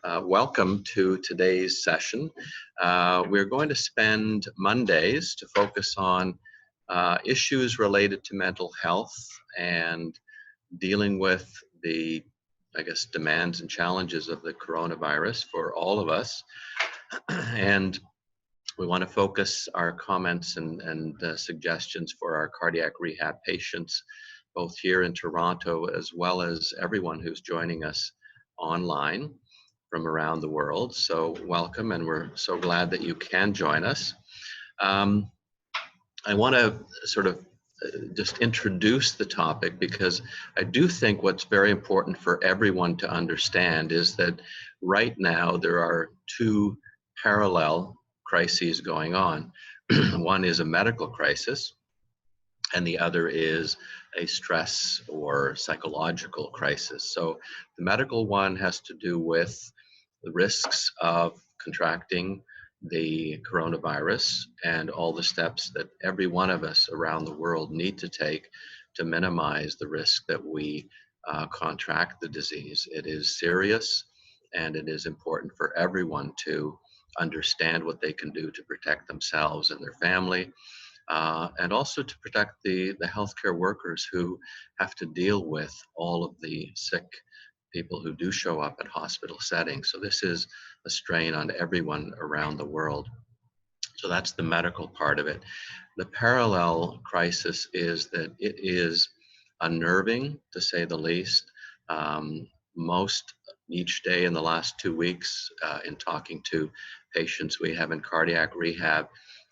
Welcome to today's session. We're going to spend Mondays to focus on issues related to mental health and dealing with the, demands and challenges of the coronavirus for all of us. And we want to focus our comments and suggestions for our cardiac rehab patients, both here in Toronto as well as everyone who's joining us online from around the world. So welcome, and we're so glad that you can join us. I want to sort of just introduce the topic, because I do think what's very important for everyone to understand is that right now there are two parallel crises going on. One is a medical crisis, and the other is a stress or psychological crisis. So the medical one has to do with the risks of contracting the coronavirus and all the steps that every one of us around the world need to take to minimize the risk that we contract the disease. It is serious, and it is important for everyone to understand what they can do to protect themselves and their family, and also to protect the healthcare workers who have to deal with all of the sick people who do show up at hospital settings. So this is a strain on everyone around the world. So that's the medical part of it. The parallel crisis is that it is unnerving, to say the least. Most each day in the last 2 weeks, in talking to patients we have in cardiac rehab,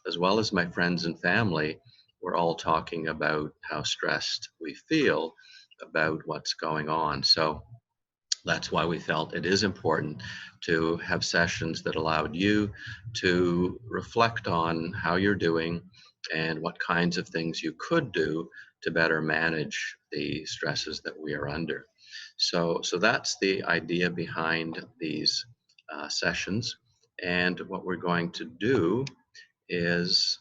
as well as my friends and family, we're all talking about how stressed we feel about what's going on. So that's why we felt it is important to have sessions that allowed you to reflect on how you're doing and what kinds of things you could do to better manage the stresses that we are under. So that's the idea behind these sessions. And what we're going to do is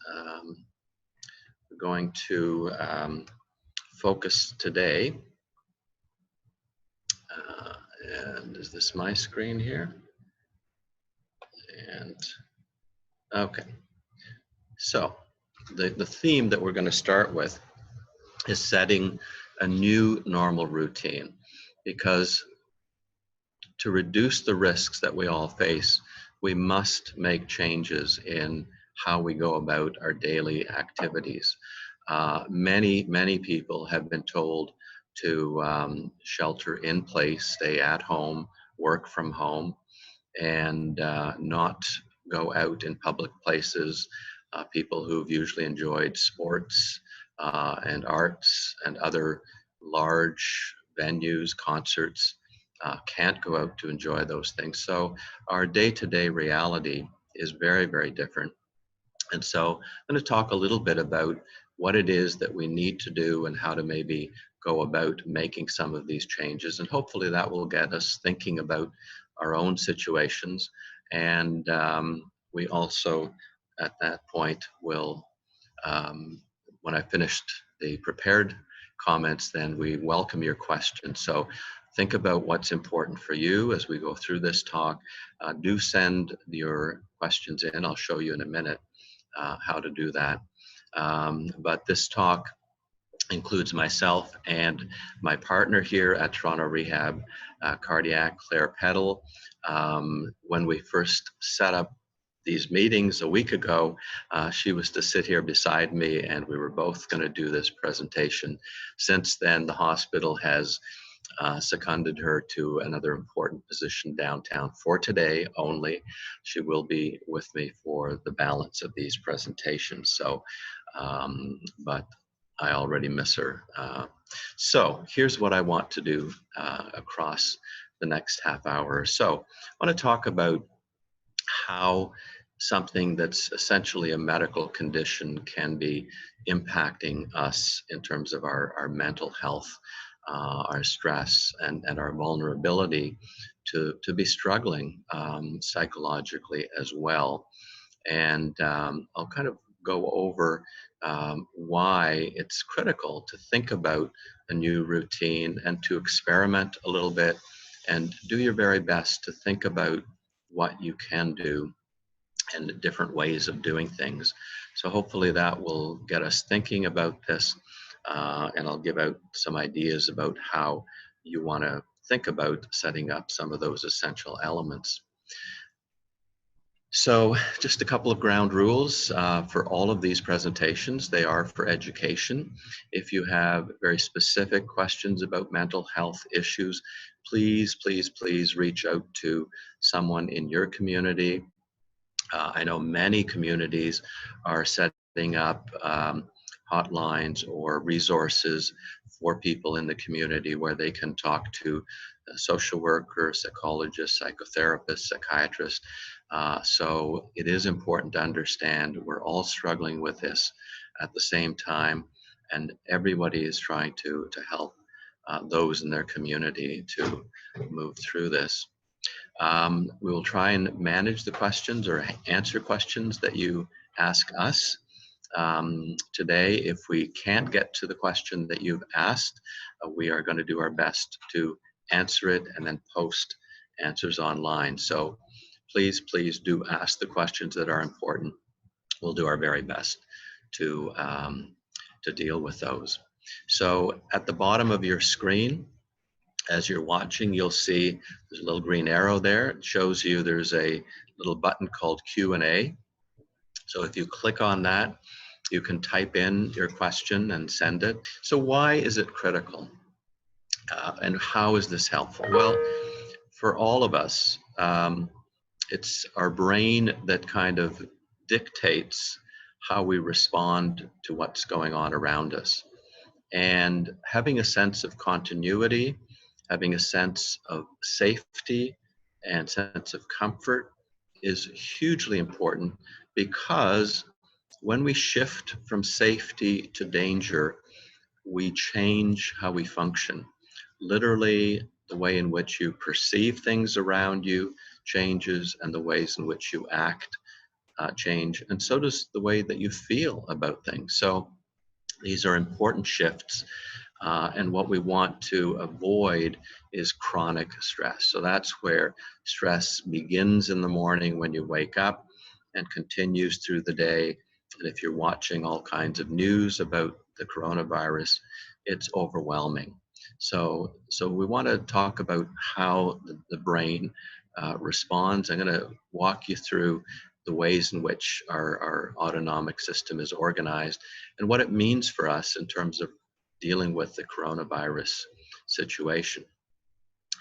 we're going to focus today. And is this my screen here? And okay. So the theme that we're going to start with is setting a new normal routine, because to reduce the risks that we all face, we must make changes in how we go about our daily activities. Many people have been told to shelter in place, stay at home, work from home, and not go out in public places. People who've usually enjoyed sports and arts and other large venues, concerts, can't go out to enjoy those things. So our day-to-day reality is very, very different. And so I'm going to talk a little bit about what it is that we need to do and how to maybe go about making some of these changes. And hopefully that will get us thinking about our own situations. And we also, at that point, will, when I finished the prepared comments, then we welcome your questions. So think about what's important for you as we go through this talk. Do send your questions in. I'll show you in a minute how to do that. But this talk includes myself and my partner here at Toronto Rehab, Cardiac, Claire Peddle. When we first set up these meetings a week ago, she was to sit here beside me, and we were both going to do this presentation. Since then, the hospital has seconded her to another important position downtown for today only. She will be with me for the balance of these presentations. So, but I already miss her. So here's what I want to do across the next half hour or so. I want to talk about how something that's essentially a medical condition can be impacting us in terms of our mental health, our stress, and our vulnerability to be struggling psychologically as well. And I'll kind of go over why it's critical to think about a new routine and to experiment a little bit and do your very best to think about what you can do and different ways of doing things. So hopefully that will get us thinking about this, and I'll give out some ideas about how you want to think about setting up some of those essential elements. So just a couple of ground rules for all of these presentations. They are for education. If you have very specific questions about mental health issues, please, please, please reach out to someone in your community. I know many communities are setting up hotlines or resources for people in the community where they can talk to a social worker, psychologist, psychotherapist, psychiatrist. So it is important to understand we're all struggling with this at the same time, and everybody is trying to help those in their community to move through this. We will try and manage the questions or answer questions that you ask us. Today, if we can't get to the question that you've asked, we are going to do our best to answer it and then post answers online. So please, please do ask the questions that are important. We'll do our very best to deal with those. So at the bottom of your screen, as you're watching, you'll see there's a little green arrow there. It shows you there's a little button called Q&A. So if you click on that, you can type in your question and send it. So why is it critical? And how is this helpful? Well, for all of us, it's our brain that kind of dictates how we respond to what's going on around us. And having a sense of continuity, having a sense of safety and sense of comfort is hugely important, because when we shift from safety to danger, we change how we function. Literally, the way in which you perceive things around you changes, and the ways in which you act change, and so does the way that you feel about things. So these are important shifts. And what we want to avoid is chronic stress. So that's where stress begins in the morning when you wake up and continues through the day. And if you're watching all kinds of news about the coronavirus, it's overwhelming. So we want to talk about how the brain responds. I'm going to walk you through the ways in which our autonomic system is organized and what it means for us in terms of dealing with the coronavirus situation.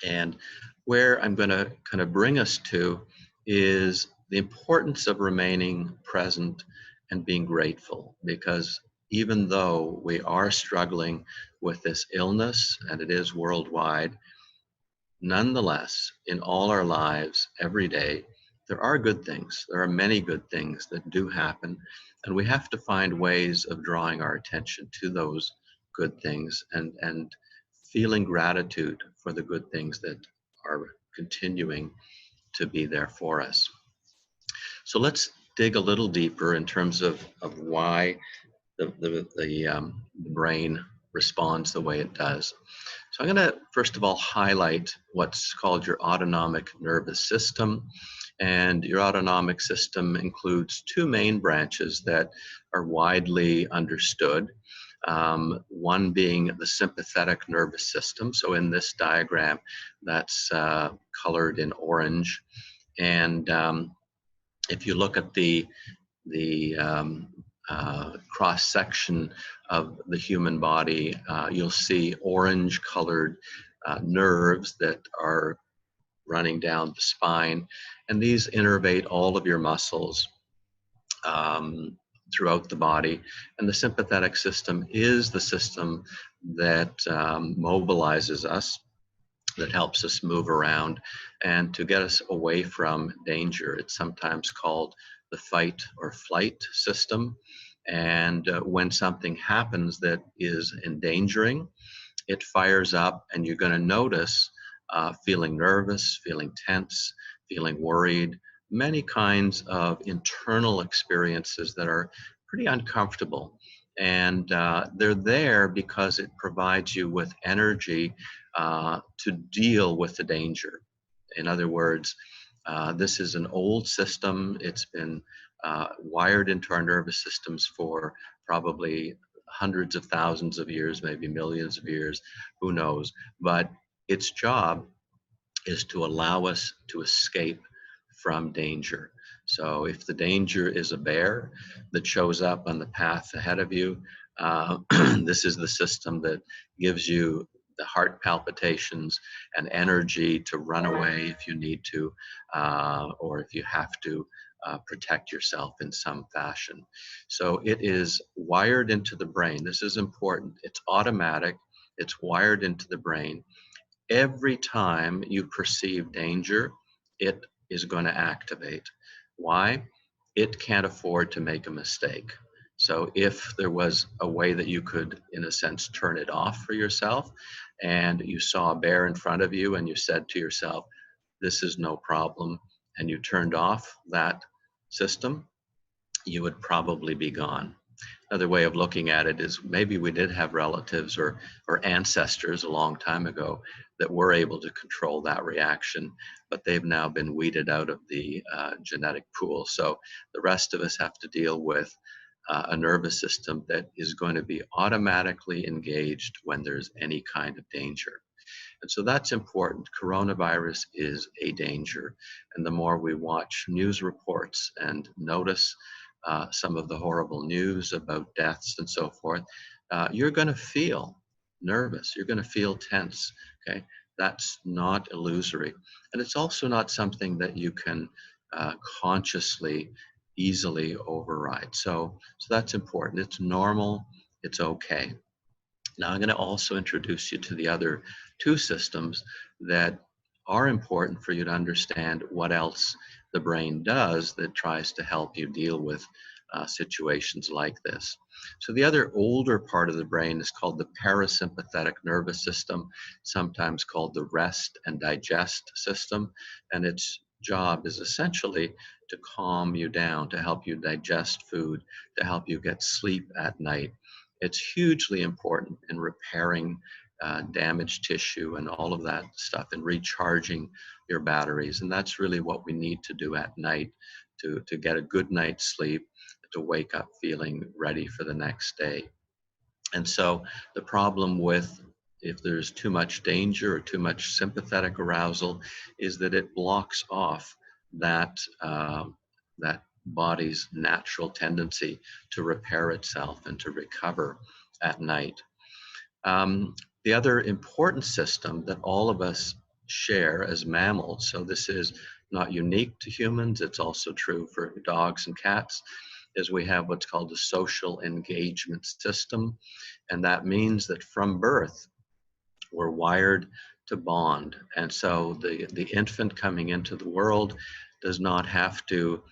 And where I'm going to kind of bring us to is the importance of remaining present and being grateful, because even though we are struggling with this illness, and it is worldwide, nonetheless, in all our lives, every day, there are good things. There are many good things that do happen, and we have to find ways of drawing our attention to those good things and feeling gratitude for the good things that are continuing to be there for us. So let's dig a little deeper in terms of why the brain responds the way it does. So I'm going to first of all highlight what's called your autonomic nervous system. And your autonomic system includes two main branches that are widely understood. One being the sympathetic nervous system. So in this diagram, that's colored in orange. And if you look at the cross section of the human body, you'll see orange colored nerves that are running down the spine, and these innervate all of your muscles throughout the body. And the sympathetic system is the system that mobilizes us, that helps us move around and to get us away from danger. It's sometimes called the fight or flight system. And when something happens that is endangering, it fires up, and you're going to notice feeling nervous, feeling tense, feeling worried, many kinds of internal experiences that are pretty uncomfortable. And they're there because it provides you with energy to deal with the danger. In other words, this is an old system. It's been wired into our nervous systems for probably hundreds of thousands of years, maybe millions of years, who knows. But its job is to allow us to escape from danger. So if the danger is a bear that shows up on the path ahead of you, this is the system that gives you the heart palpitations and energy to run away if you need to, or if you have to protect yourself in some fashion. So it is wired into the brain. This is important. It's automatic. It's wired into the brain. Every time you perceive danger, it is going to activate. Why? It can't afford to make a mistake. So if there was a way that you could, in a sense, turn it off for yourself, and you saw a bear in front of you and you said to yourself, this is no problem, and you turned off that system, you would probably be gone. Another way of looking at it is maybe we did have relatives or ancestors a long time ago that were able to control that reaction, but they've now been weeded out of the genetic pool. So the rest of us have to deal with a nervous system that is going to be automatically engaged when there's any kind of danger. And so that's important. Coronavirus is a danger. And the more we watch news reports and notice some of the horrible news about deaths and so forth, you're going to feel nervous. You're going to feel tense. Okay. That's not illusory. And it's also not something that you can consciously, easily override. So that's important. It's normal. It's okay. Now, I'm going to also introduce you to the other two systems that are important for you to understand what else the brain does that tries to help you deal with situations like this. So the other older part of the brain is called the parasympathetic nervous system, sometimes called the rest and digest system, and its job is essentially to calm you down, to help you digest food, to help you get sleep at night. It's hugely important in repairing damaged tissue and all of that stuff and recharging your batteries. And that's really what we need to do at night to get a good night's sleep, to wake up feeling ready for the next day. And so the problem with if there's too much danger or too much sympathetic arousal is that it blocks off that body's natural tendency to repair itself and to recover at night. The other important system that all of us share as mammals, so this is not unique to humans, it's also true for dogs and cats, is we have what's called the social engagement system. And that means that from birth, we're wired to bond. And so the infant coming into the world does not have to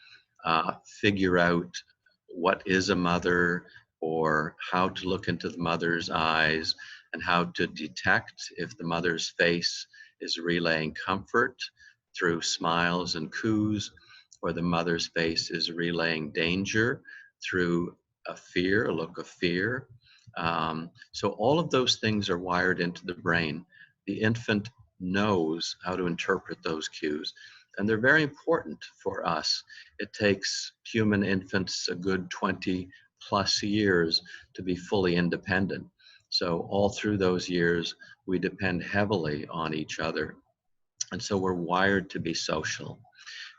figure out what is a mother or how to look into the mother's eyes and how to detect if the mother's face is relaying comfort through smiles and coos, or the mother's face is relaying danger through a look of fear. So all of those things are wired into the brain. The infant knows how to interpret those cues, and they're very important for us. It takes human infants a good 20 plus years to be fully independent. So all through those years, we depend heavily on each other. And so we're wired to be social.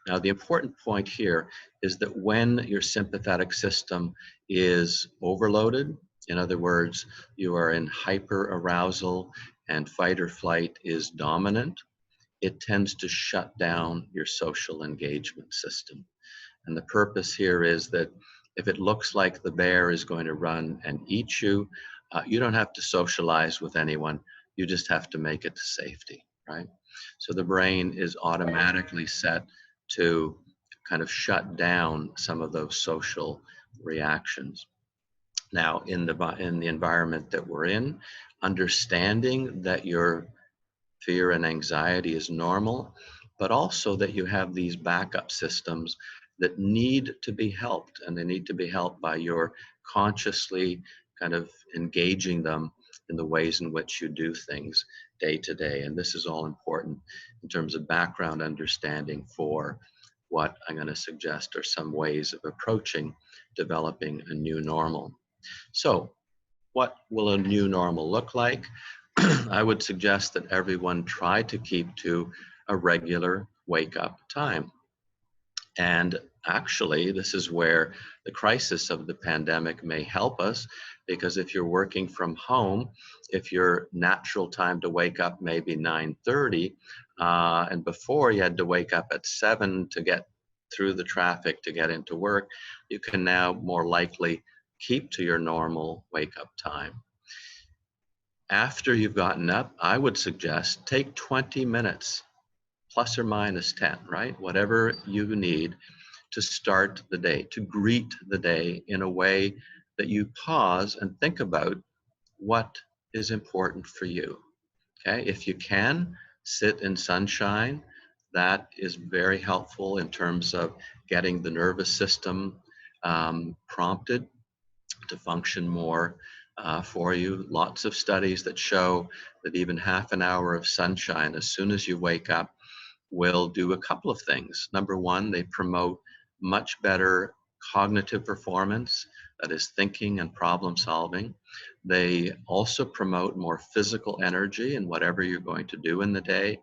Now, the important point here is that when your sympathetic system is overloaded, in other words, you are in hyper arousal and fight or flight is dominant, it tends to shut down your social engagement system. And the purpose here is that if it looks like the bear is going to run and eat you, you don't have to socialize with anyone. You just have to make it to safety, right? So the brain is automatically set to kind of shut down some of those social reactions. Now, in the environment that we're in, understanding that your fear and anxiety is normal, but also that you have these backup systems that need to be helped, and they need to be helped by your consciously kind of engaging them in the ways in which you do things day to day. And this is all important in terms of background understanding for what I'm going to suggest are some ways of approaching developing a new normal. So, what will a new normal look like? I would suggest that everyone try to keep to a regular wake up time. And actually, this is where the crisis of the pandemic may help us, because if you're working from home, if your natural time to wake up may be 9:30, and before you had to wake up at 7 to get through the traffic to get into work, you can now more likely keep to your normal wake up time. After you've gotten up, I would suggest take 20 minutes, plus or minus 10, right? Whatever you need to start the day, to greet the day in a way that you pause and think about what is important for you. Okay, if you can sit in sunshine, that is very helpful in terms of getting the nervous system prompted to function more for you. Lots of studies that show that even half an hour of sunshine as soon as you wake up will do a couple of things. Number one, they promote much better cognitive performance, that is thinking and problem solving. They also promote more physical energy in whatever you're going to do in the day.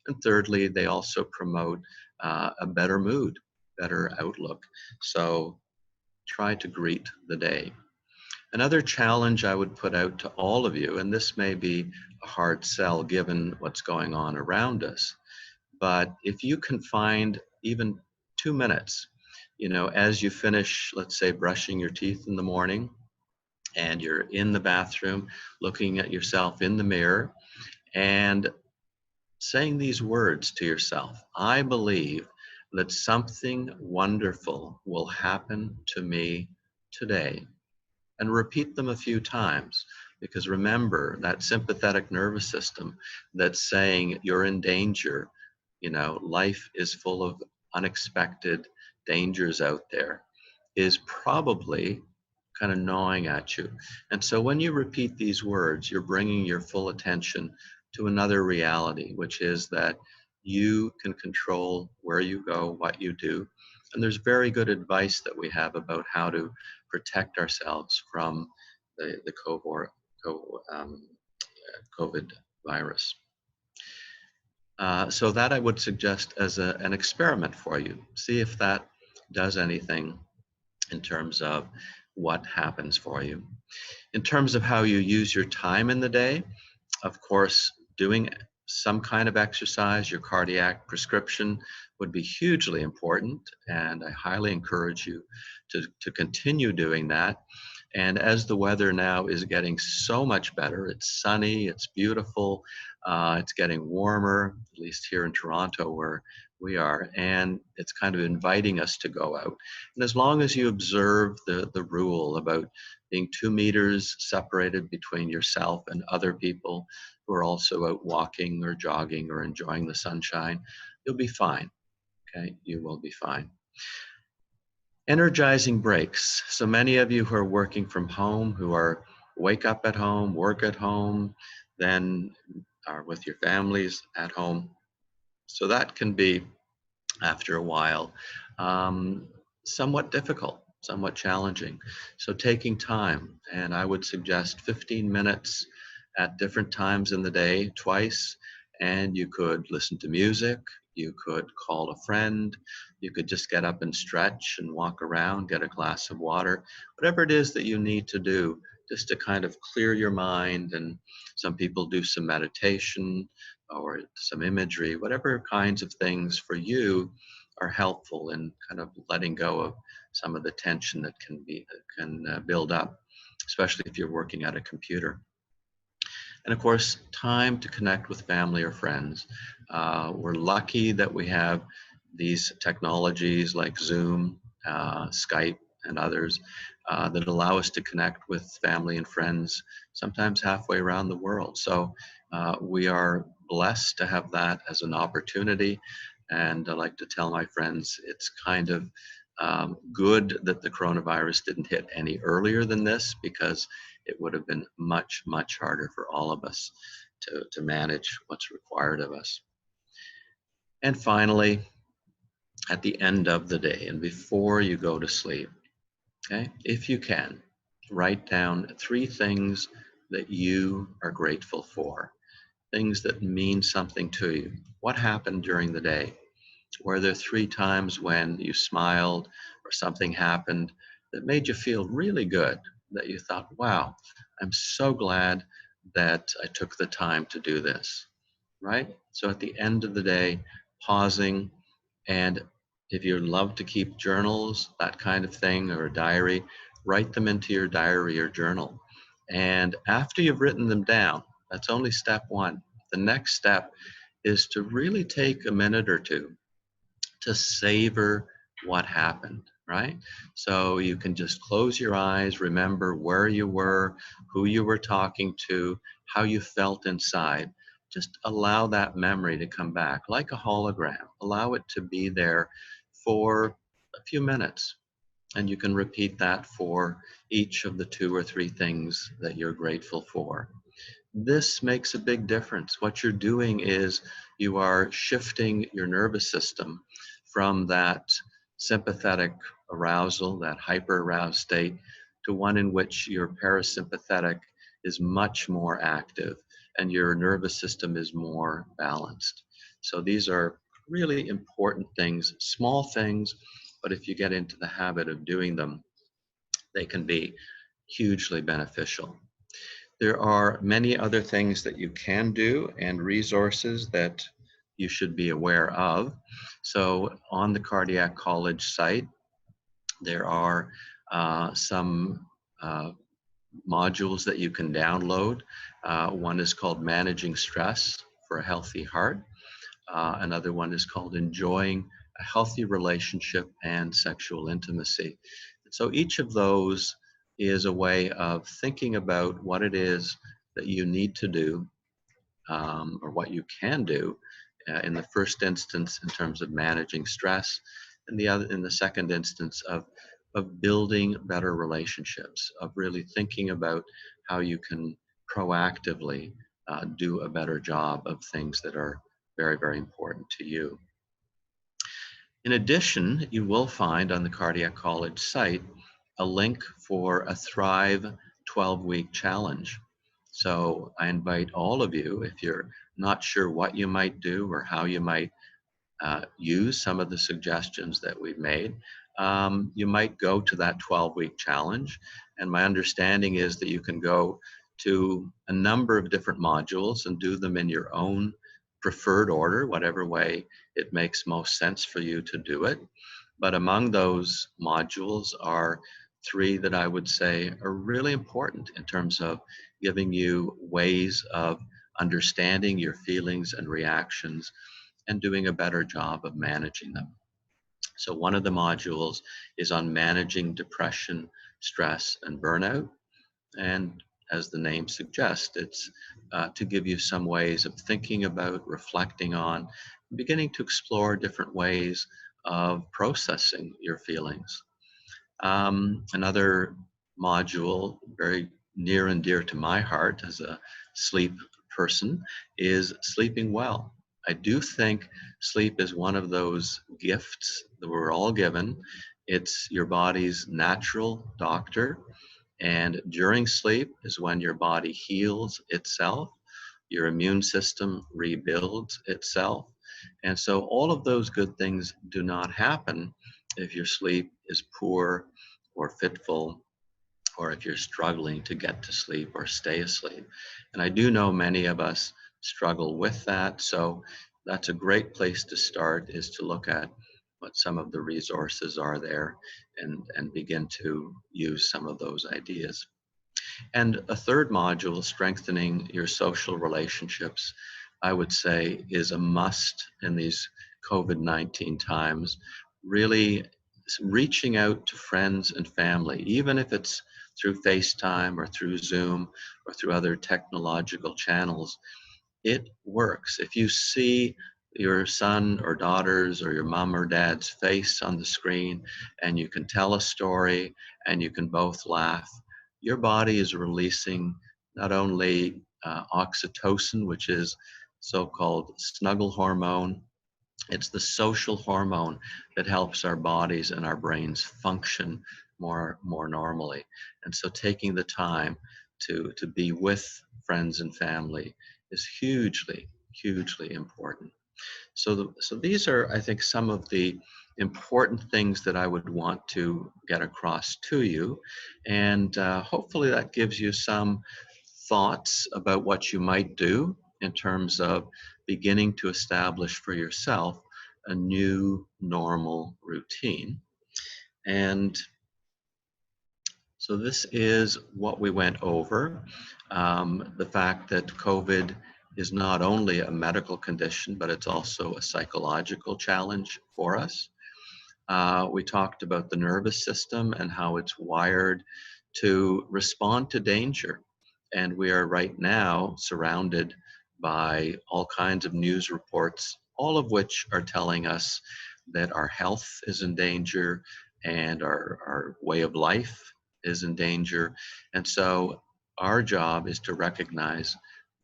And thirdly, they also promote a better mood, better outlook. So try to greet the day. Another challenge I would put out to all of you, and this may be a hard sell given what's going on around us, but if you can find even 2 minutes, as you finish, let's say, brushing your teeth in the morning and you're in the bathroom looking at yourself in the mirror and saying these words to yourself: I believe that something wonderful will happen to me today. And repeat them a few times, because remember that sympathetic nervous system that's saying you're in danger, life is full of unexpected dangers out there, is probably kind of gnawing at you. And so when you repeat these words, you're bringing your full attention to another reality, which is that you can control where you go, what you do. And there's very good advice that we have about how to protect ourselves from the COVID virus. So that I would suggest as an experiment for you. See if that does anything in terms of what happens for you. In terms of how you use your time in the day, of course, doing some kind of exercise, your cardiac prescription would be hugely important, and I highly encourage you to continue doing that. And as the weather now is getting so much better, it's sunny, it's beautiful, it's getting warmer, at least here in Toronto where we are, and it's kind of inviting us to go out. And as long as you observe the rule about being 2 meters separated between yourself and other people who are also out walking or jogging or enjoying the sunshine, you'll be fine. Okay, you will be fine. Energizing breaks. So many of you who are working from home, who are wake up at home, work at home, then are with your families at home. So that can be, after a while, somewhat difficult, somewhat challenging. So taking time, and I would suggest 15 minutes at different times in the day, twice, and you could listen to music, you could call a friend, you could just get up and stretch and walk around, get a glass of water, whatever it is that you need to do just to kind of clear your mind. And some people do some meditation or some imagery, whatever kinds of things for you are helpful in kind of letting go of some of the tension that can build up, especially if you're working at a computer. And of course, time to connect with family or friends. We're lucky that we have these technologies like Zoom, Skype, and others that allow us to connect with family and friends, sometimes halfway around the world. So we are blessed to have that as an opportunity. And I like to tell my friends, it's kind of good that the coronavirus didn't hit any earlier than this, because it would have been much, much harder for all of us. to manage what's required of us. And finally, at the end of the day and before you go to sleep, okay, if you can, write down 3 things that you are grateful for, things that mean something to you. What happened during the day? Were there 3 times when you smiled or something happened that made you feel really good, that you thought, wow, I'm so glad that I took the time to do this, right? So at the end of the day, pausing, and if you love to keep journals, that kind of thing, or a diary, write them into your diary or journal. And after you've written them down, that's only step 1. The next step is to really take a minute or 2 to savor what happened, right? So you can just close your eyes, remember where you were, who you were talking to, how you felt inside. Just allow that memory to come back like a hologram. Allow it to be there for a few minutes. And you can repeat that for each of the 2 or 3 things that you're grateful for. This makes a big difference. What you're doing is you are shifting your nervous system from that sympathetic arousal, that hyper aroused state, to one in which your parasympathetic is much more active and your nervous system is more balanced. So these are really important things, small things, but if you get into the habit of doing them, they can be hugely beneficial. There are many other things that you can do and resources that you should be aware of. So on the Cardiac College site, there are some modules that you can download. One is called Managing Stress for a Healthy Heart. Another one is called Enjoying a Healthy Relationship and Sexual Intimacy. So each of those is a way of thinking about what it is that you need to do, or what you can do in the first instance in terms of managing stress, and in the second instance of building better relationships, of really thinking about how you can proactively do a better job of things that are very, very important to you. In addition, you will find on the Cardiac College site a link for a Thrive 12-week challenge. So I invite all of you, if you're not sure what you might do or how you might use some of the suggestions that we've made, you might go to that 12-week challenge. And my understanding is that you can go to a number of different modules and do them in your own preferred order, whatever way it makes most sense for you to do it. But among those modules are 3 that I would say are really important in terms of giving you ways of understanding your feelings and reactions and doing a better job of managing them. So one of the modules is on managing depression, stress, and burnout. And as the name suggests, it's to give you some ways of thinking about, reflecting on, beginning to explore different ways of processing your feelings. Another module, very near and dear to my heart as a sleep person, is sleeping well. I do think sleep is one of those gifts that we're all given. It's your body's natural doctor, and during sleep is when your body heals itself, your immune system rebuilds itself. And so all of those good things do not happen if your sleep is poor or fitful, or if you're struggling to get to sleep or stay asleep. And I do know many of us struggle with that. So that's a great place to start, is to look at what some of the resources are there and begin to use some of those ideas. And a third module, strengthening your social relationships, I would say is a must in these COVID-19 times. Really reaching out to friends and family, even if it's through FaceTime or through Zoom or through other technological channels, it works. If you see your son or daughter's or your mom or dad's face on the screen and you can tell a story and you can both laugh, your body is releasing not only oxytocin, which is so-called snuggle hormone. It's the social hormone that helps our bodies and our brains function more normally. And so taking the time to be with friends and family is hugely important. So these are, I think, some of the important things that I would want to get across to you. And hopefully that gives you some thoughts about what you might do in terms of beginning to establish for yourself a new normal routine. And so this is what we went over. The fact that COVID is not only a medical condition, but it's also a psychological challenge for us. We talked about the nervous system and how it's wired to respond to danger. And we are right now surrounded by all kinds of news reports, all of which are telling us that our health is in danger and our way of life is in danger. And so our job is to recognize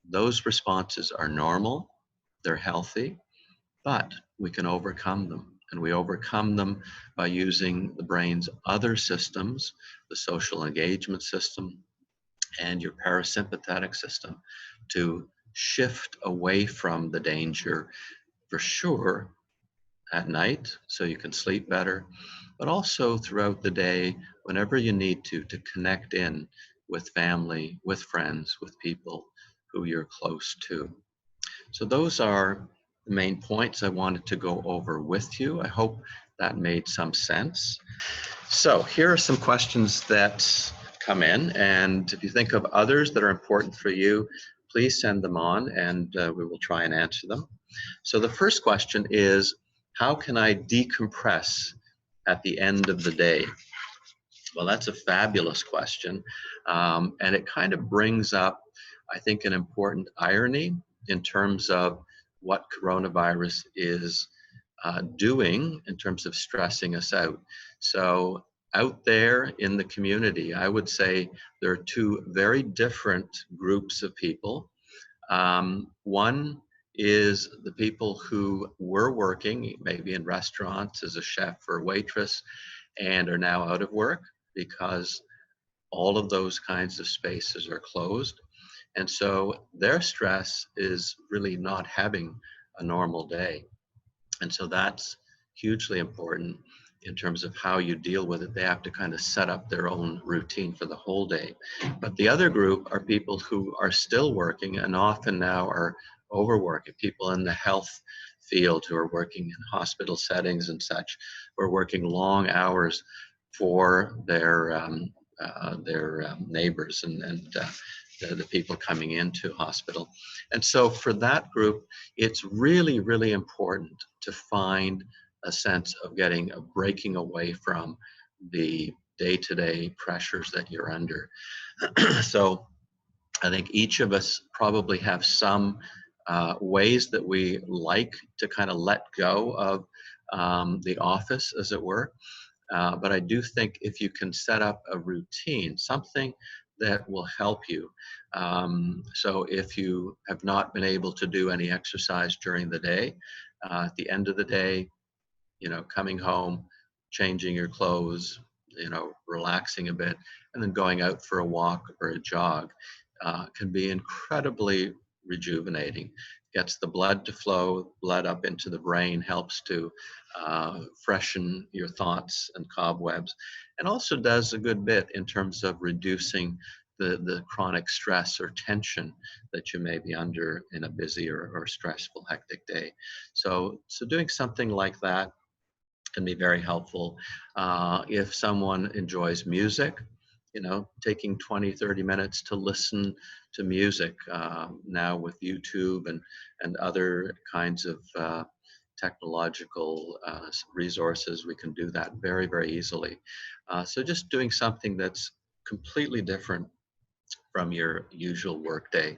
those responses are normal, they're healthy, but we can overcome them. And we overcome them by using the brain's other systems, the social engagement system and your parasympathetic system, to shift away from the danger, for sure, at night so you can sleep better, but also throughout the day whenever you need to connect in with family, with friends, with people who you're close to. So those are the main points I wanted to go over with you. I hope that made some sense. So here are some questions that come in, and if you think of others that are important for you, please send them on and we will try and answer them. So the first question is, how can I decompress at the end of the day? Well, that's a fabulous question. And it kind of brings up, I think, an important irony in terms of what coronavirus is doing in terms of stressing us out. So out there in the community, I would say there are two very different groups of people. One is the people who were working maybe in restaurants as a chef or waitress and are now out of work because all of those kinds of spaces are closed. And so their stress is really not having a normal day. And so that's hugely important in terms of how you deal with it. They have to kind of set up their own routine for the whole day. But the other group are people who are still working and often now are overworking, people in the health field who are working in hospital settings and such, who are working long hours for their neighbors and the people coming into hospital. And so for that group, it's really important to find a sense of breaking away from the day-to-day pressures that you're under. So I think each of us probably have some ways that we like to kind of let go of the office, as it were. But I do think if you can set up a routine, something that will help you. So if you have not been able to do any exercise during the day, at the end of the day, coming home, changing your clothes, relaxing a bit, and then going out for a walk or a jog can be incredibly rejuvenating. Gets the blood to flow, blood up into the brain, helps to freshen your thoughts and cobwebs, and also does a good bit in terms of reducing the chronic stress or tension that you may be under in a busy or stressful, hectic day. So doing something like that can be very helpful. If someone enjoys music, taking 20-30 minutes to listen to music now with YouTube and other kinds of technological resources, we can do that very easily. So just doing something that's completely different from your usual workday.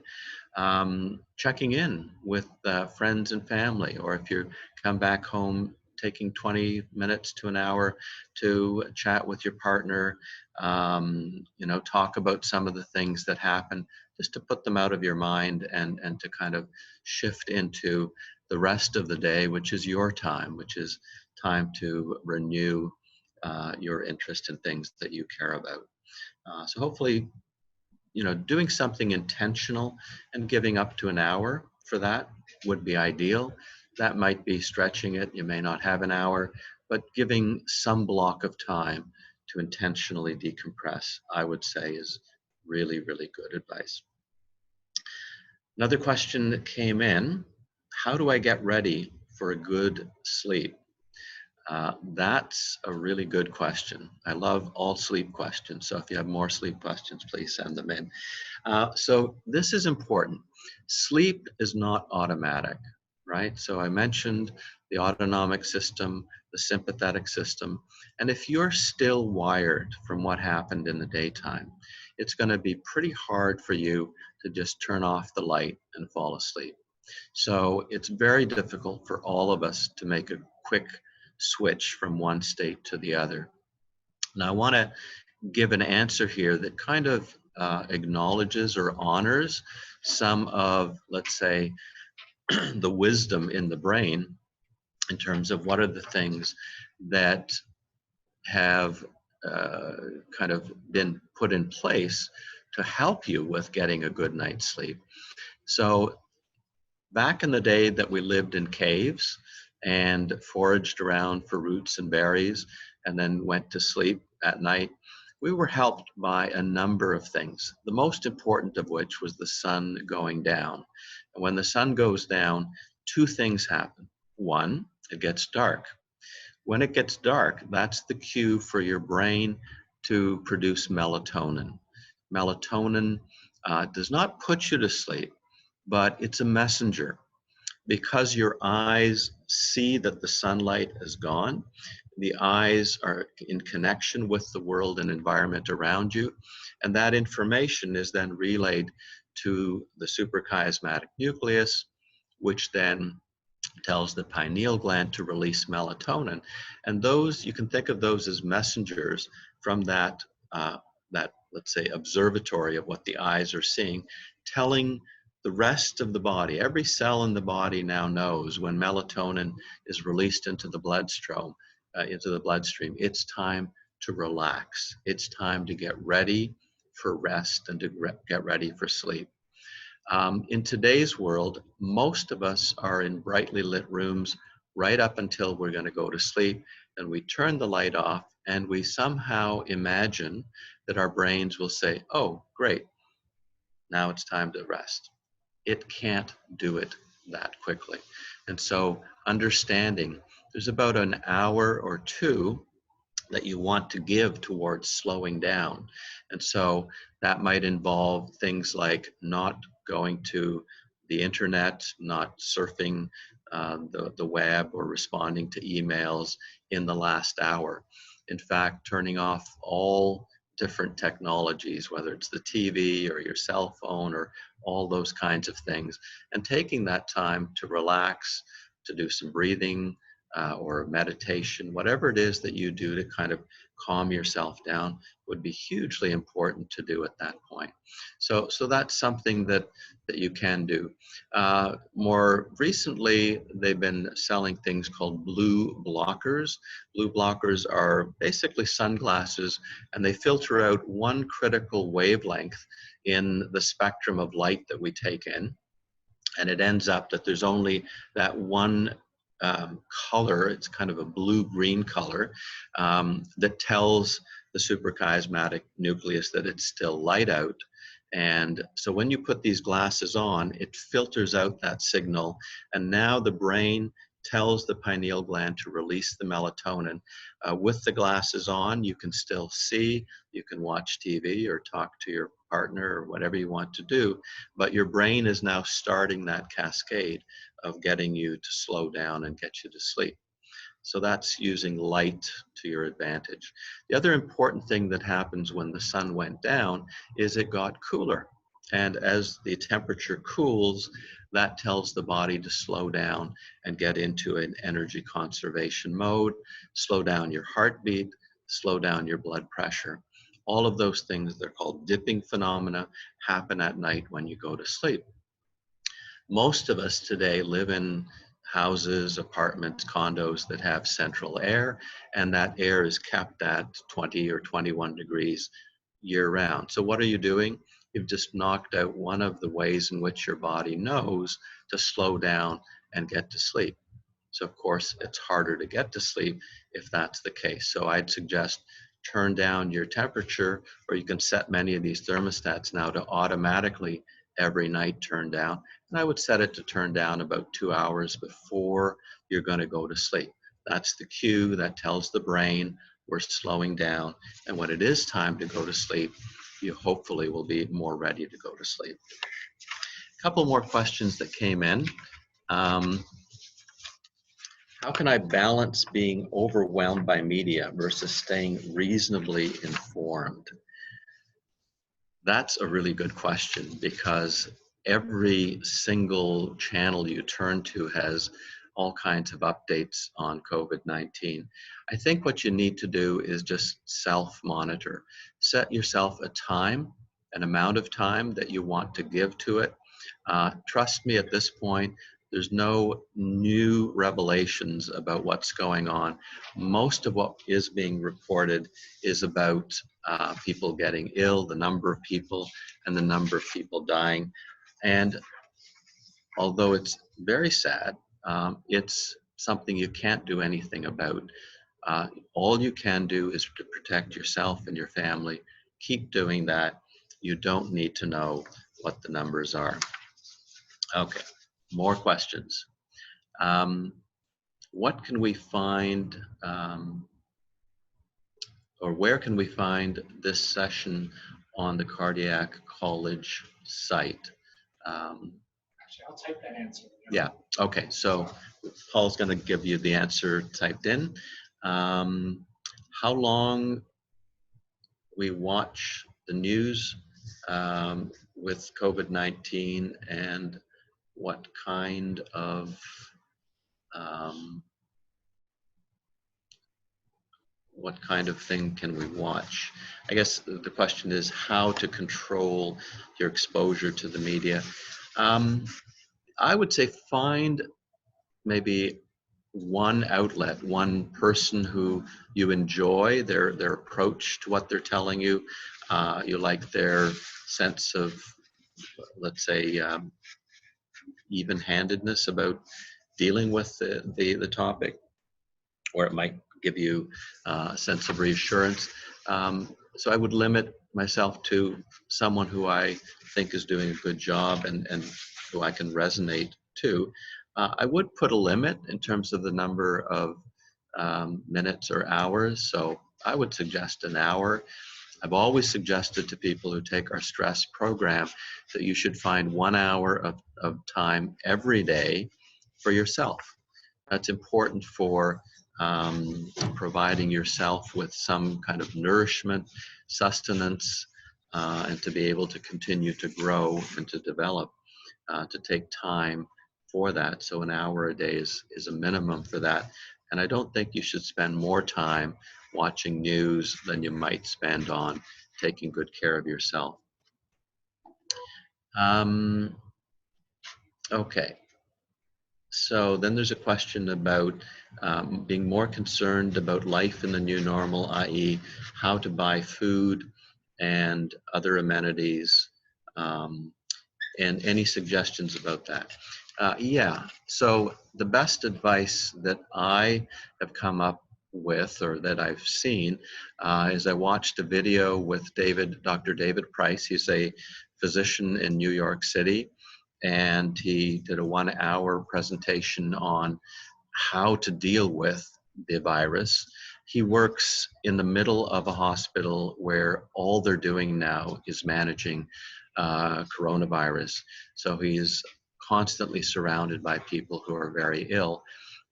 Checking in with friends and family, or if you come back home taking 20 minutes to an hour to chat with your partner, talk about some of the things that happen, just to put them out of your mind and to kind of shift into the rest of the day, which is your time, which is time to renew your interest in things that you care about. So hopefully, doing something intentional and giving up to an hour for that would be ideal. That might be stretching it. You may not have an hour, but giving some block of time to intentionally decompress, I would say, is really, really good advice. Another question that came in: how do I get ready for a good sleep? That's a really good question. I love all sleep questions. So if you have more sleep questions, please send them in. So this is important. Sleep is not automatic, right? So I mentioned the autonomic system, the sympathetic system. And if you're still wired from what happened in the daytime, it's going to be pretty hard for you to just turn off the light and fall asleep. So it's very difficult for all of us to make a quick switch from one state to the other. Now, I want to give an answer here that kind of acknowledges or honors some of, let's say, the wisdom in the brain in terms of what are the things that have kind of been put in place to help you with getting a good night's sleep. So back in the day that we lived in caves and foraged around for roots and berries and then went to sleep at night, we were helped by a number of things, the most important of which was the sun going down. And when the sun goes down, two things happen. One, it gets dark. When it gets dark, that's the cue for your brain to produce melatonin. Melatonin does not put you to sleep, but it's a messenger. Because your eyes see that the sunlight is gone, the eyes are in connection with the world and environment around you, and that information is then relayed to the suprachiasmatic nucleus, which then tells the pineal gland to release melatonin. And those, you can think of those as messengers from that, let's say, observatory of what the eyes are seeing, telling the rest of the body. Every cell in the body now knows when melatonin is released into the bloodstream, it's time to relax. It's time to get ready for rest and to get ready for sleep. In today's world, most of us are in brightly lit rooms right up until we're going to go to sleep, and we turn the light off and we somehow imagine that our brains will say, oh, great, now it's time to rest. It can't do it that quickly. And so understanding there's about an hour or two that you want to give towards slowing down. And so that might involve things like not going to the internet, not surfing the web or responding to emails in the last hour. In fact, turning off all different technologies, whether it's the TV or your cell phone or all those kinds of things, and taking that time to relax, to do some breathing, or meditation, whatever it is that you do to kind of calm yourself down would be hugely important to do at that point. So that's something that you can do. More recently, they've been selling things called blue blockers. Blue blockers are basically sunglasses, and they filter out one critical wavelength in the spectrum of light that we take in. And it ends up that there's only that one color, it's kind of a blue-green color, that tells the suprachiasmatic nucleus that it's still light out. And so when you put these glasses on, it filters out that signal, and now the brain tells the pineal gland to release the melatonin. With the glasses on, you can still see, you can watch TV or talk to your partner or whatever you want to do, but your brain is now starting that cascade of getting you to slow down and get you to sleep. So that's using light to your advantage. The other important thing that happens when the sun went down is it got cooler. And as the temperature cools, that tells the body to slow down and get into an energy conservation mode, slow down your heartbeat, slow down your blood pressure. All of those things, they're called dipping phenomena, happen at night when you go to sleep. Most of us today live in houses, apartments, condos that have central air, and that air is kept at 20 or 21 degrees year round. So what are you doing? You've just knocked out one of the ways in which your body knows to slow down and get to sleep. So of course, it's harder to get to sleep if that's the case. So I'd suggest turn down your temperature, or you can set many of these thermostats now to automatically every night turn down. And I would set it to turn down about 2 hours before you're going to go to sleep. That's the cue that tells the brain we're slowing down. And when it is time to go to sleep, you hopefully will be more ready to go to sleep. A couple more questions that came in. How can I balance being overwhelmed by media versus staying reasonably informed? That's a really good question, because every single channel you turn to has all kinds of updates on COVID-19. I think what you need to do is just self-monitor. Set yourself a time, an amount of time that you want to give to it. Trust me, at this point, there's no new revelations about what's going on. Most of what is being reported is about people getting ill, the number of people, and the number of people dying. And although it's very sad, it's something you can't do anything about. All you can do is to protect yourself and your family. Keep doing that. You don't need to know what the numbers are. Okay, more questions. What can we find, or where can we find this session on the Cardiac College site? Actually, I'll type that answer. Yeah, okay, so Paul's going to give you the answer typed in. How long we watch the news with COVID-19, and what kind of thing can we watch? I guess the question is how to control your exposure to the media. I would say find maybe one outlet, one person who you enjoy their approach to what they're telling you. You like their sense of, let's say, even-handedness about dealing with the topic, or it might give you a sense of reassurance. So I would limit myself to someone who I think is doing a good job and who I can resonate to. I would put a limit in terms of the number of minutes or hours. So I would suggest an hour. I've always suggested to people who take our stress program that you should find 1 hour of time every day for yourself. That's important for providing yourself with some kind of nourishment, sustenance, and to be able to continue to grow and to develop, to take time for that. So an hour a day is a minimum for that. And I don't think you should spend more time watching news than you might spend on taking good care of yourself. Okay. So then there's a question about being more concerned about life in the new normal, i.e. how to buy food and other amenities, and any suggestions about that. Yeah, so the best advice that I have come up with, or that I've seen, is I watched a video with Dr. David Price. He's a physician in New York City, and he did a 1 hour presentation on how to deal with the virus. He works in the middle of a hospital where all they're doing now is managing coronavirus. So he's constantly surrounded by people who are very ill.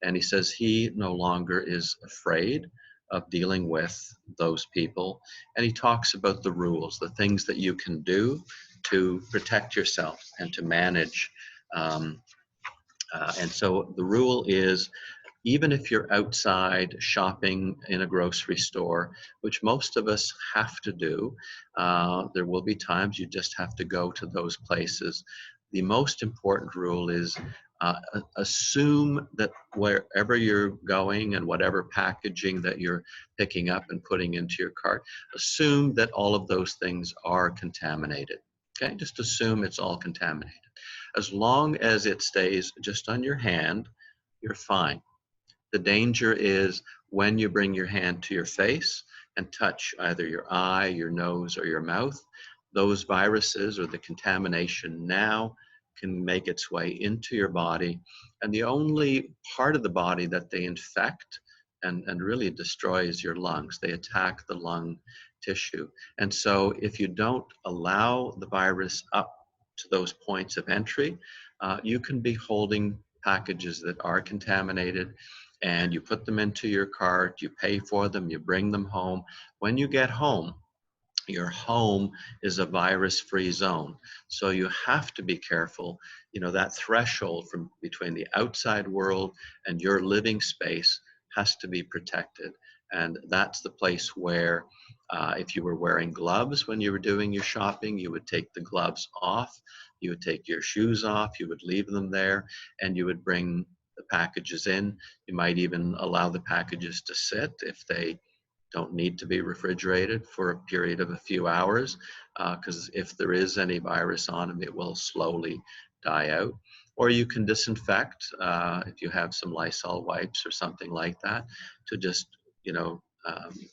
And he says he no longer is afraid of dealing with those people. And he talks about the rules, the things that you can do to protect yourself and to manage. And so the rule is, even if you're outside shopping in a grocery store, which most of us have to do, there will be times you just have to go to those places. The most important rule is assume that wherever you're going and whatever packaging that you're picking up and putting into your cart, assume that all of those things are contaminated. Okay, just assume it's all contaminated. As long as it stays just on your hand, you're fine. The danger is when you bring your hand to your face and touch either your eye, your nose, or your mouth, those viruses or the contamination now can make its way into your body. And the only part of the body that they infect and really destroy is your lungs. They attack the lung tissue. And so if you don't allow the virus up to those points of entry, you can be holding packages that are contaminated, and you put them into your cart, you pay for them, you bring them home. When you get home, your home is a virus-free zone. So you have to be careful. You know, that threshold from between the outside world and your living space has to be protected. And that's the place where if you were wearing gloves when you were doing your shopping, you would take the gloves off, you would take your shoes off, you would leave them there, and you would bring the packages in. You might even allow the packages to sit if they don't need to be refrigerated for a period of a few hours, because if there is any virus on them, it will slowly die out. Or you can disinfect if you have some Lysol wipes or something like that, to just, you know,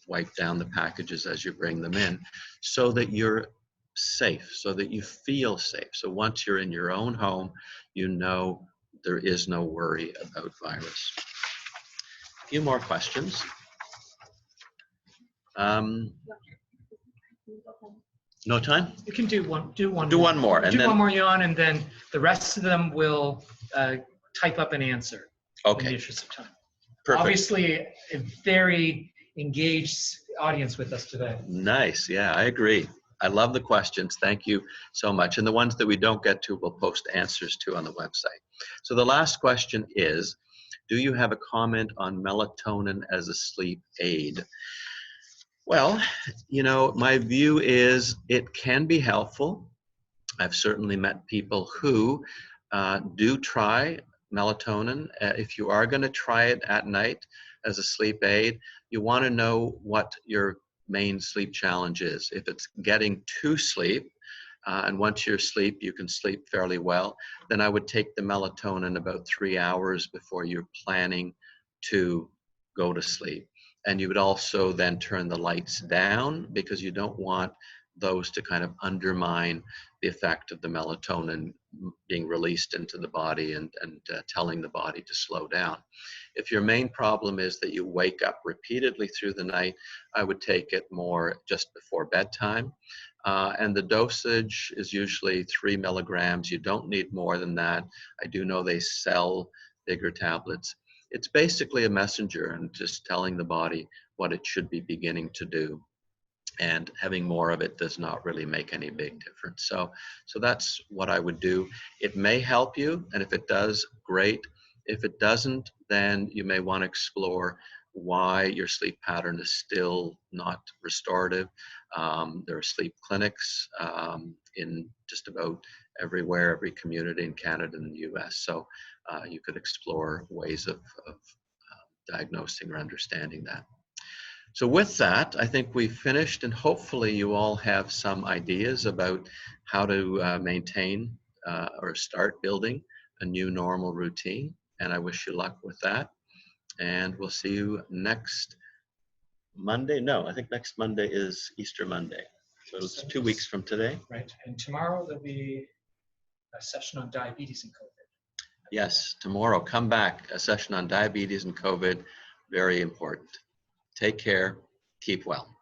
wipe down the packages as you bring them in, so that you're safe, so that you feel safe. So once you're in your own home, you know there is no worry about virus. A few more questions. No time? You can do one. Do one. Do one more, and do then one more, Jaan, and then the rest of them will type up an answer. In the okay, interest of time. perfect. Obviously, a very engaged audience with us today. Nice. Yeah, I agree. I love the questions. Thank you so much. And the ones that we don't get to, we'll post answers to on the website. So the last question is, do you have a comment on melatonin as a sleep aid? Well, you know, my view is it can be helpful. I've certainly met people who do try melatonin. If you are going to try it at night as a sleep aid, you want to know what your main sleep challenge is. If it's getting to sleep, and once you're asleep, you can sleep fairly well, then I would take the melatonin about 3 hours before you're planning to go to sleep. And you would also then turn the lights down, because you don't want those to kind of undermine the effect of the melatonin being released into the body and telling the body to slow down. If your main problem is that you wake up repeatedly through the night, I would take it more just before bedtime. And the dosage is usually 3 milligrams. You don't need more than that. I do know they sell bigger tablets. It's basically a messenger and just telling the body what it should be beginning to do. And having more of it does not really make any big difference. So that's what I would do. It may help you, and if it does, great. If it doesn't, then you may want to explore why your sleep pattern is still not restorative. There are sleep clinics in just about everywhere, every community in Canada and the US. So you could explore ways of diagnosing or understanding that. So with that, I think we've finished, and hopefully you all have some ideas about how to maintain or start building a new normal routine. And I wish you luck with that. And we'll see you next Monday. No, I think next Monday is Easter Monday. So it's 2 weeks from today. Right. And tomorrow there'll be a session on diabetes and COVID. Yes, tomorrow, come back, a session on diabetes and COVID, very important. Take care, keep well.